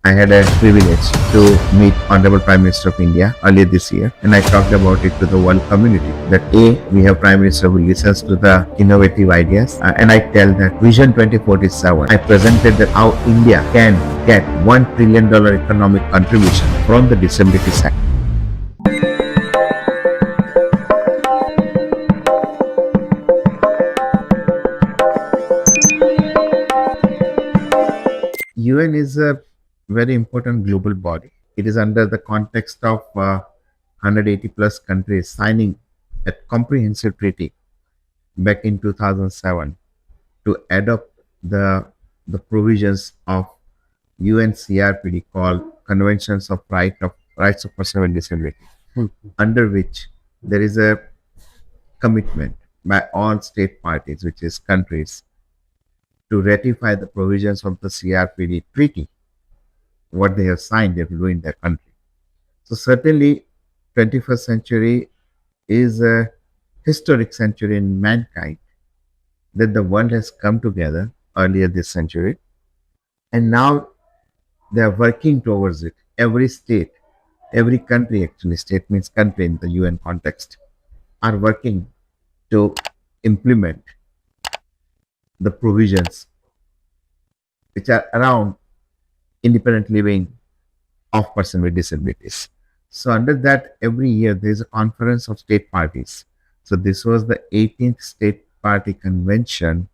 I had a privilege to meet Honorable Prime Minister of India earlier this year, and I talked about it to the world community. That we have Prime Minister who listens to the innovative ideas, and I tell that Vision 2047. I presented that how India can get $1 trillion economic contribution from the disability sector. UN is a very important global body. It is under the context of 180 plus countries signing a comprehensive treaty back in 2007 to adopt the provisions of UNCRPD called Conventions of Rights of Persons with Disability, under which there is a commitment by all state parties, which is countries, to ratify the provisions of the CRPD treaty, what they have signed, they have to do in their country. So certainly, 21st century is a historic century in mankind, that the world has come together earlier this century, and now they are working towards it. Every state, every country, actually, state means country in the UN context, are working to implement the provisions which are around independent living of persons with disabilities. So under that, every year there is a conference of state parties. So this was the 18th state party convention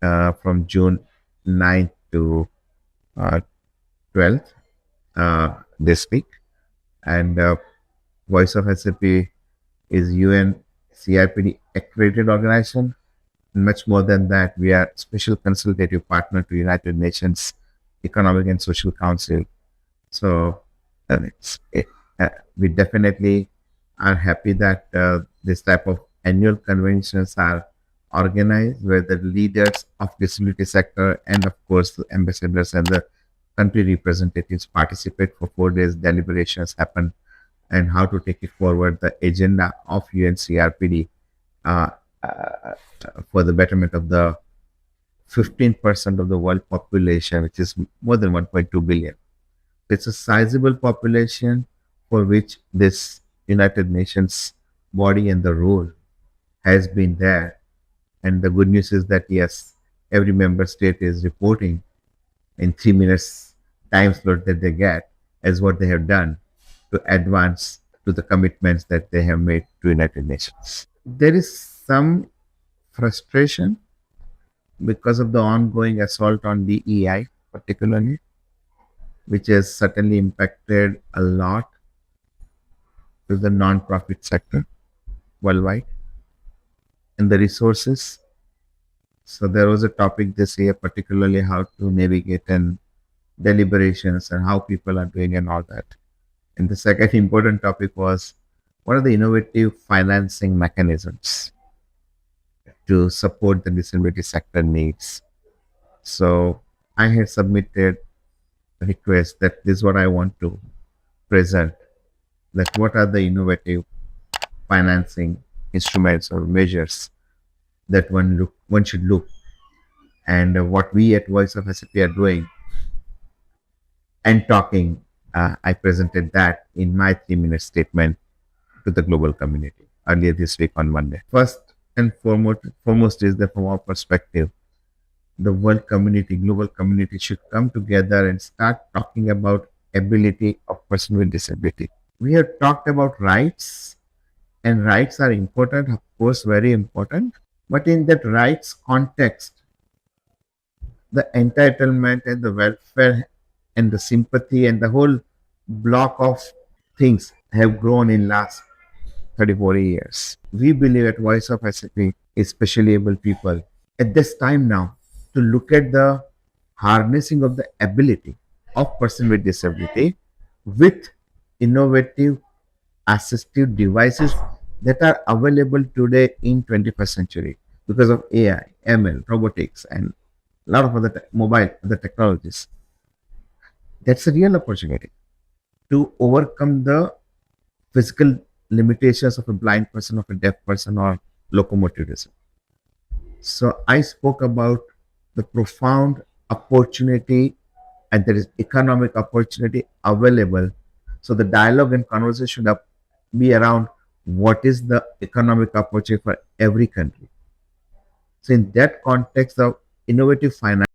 from June 9th to 12th this week. And Voice of SAP is UN CRPD accredited organization. Much more than that, we are special consultative partner to United Nations Economic and Social Council. So we definitely are happy that this type of annual conventions are organized, where the leaders of disability sector and of course the ambassadors and the country representatives participate for 4 days. Deliberations happen and how to take it forward, the agenda of UNCRPD for the betterment of the 15% of the world population, which is more than 1.2 billion. It's a sizable population for which this United Nations body and the role has been there. And the good news is that yes, every member state is reporting in 3 minutes time slot that they get as what they have done to advance to the commitments that they have made to United Nations. There is some frustration because of the ongoing assault on DEI, particularly, which has certainly impacted a lot to the non-profit sector worldwide and the resources. So there was a topic this year, particularly how to navigate and deliberations and how people are doing and all that. And the second important topic was what are the innovative financing mechanisms to support the disability sector needs. So I had submitted a request that this is what I want to present, that what are the innovative financing instruments or measures that one should look, and what we at Voice of SAP are doing and talking. I presented that in my 3-minute statement to the global community earlier this week on Monday. First and foremost is that from our perspective, the world community, global community should come together and start talking about ability of person with disability. We have talked about rights, and rights are important, of course, very important. But in that rights context, the entitlement and the welfare and the sympathy and the whole block of things have grown in last 30, 40 years. We believe at Voice of SAP, especially able people, at this time now, to look at the harnessing of the ability of person with disability with innovative assistive devices that are available today in 21st century because of AI, ML, robotics, and a lot of other technologies. That's a real opportunity to overcome the physical limitations of a blind person, of a deaf person, or locomotorism. So I spoke about the profound opportunity and there is economic opportunity available. So the dialogue and conversation should be around what is the economic opportunity for every country. So in that context of innovative finance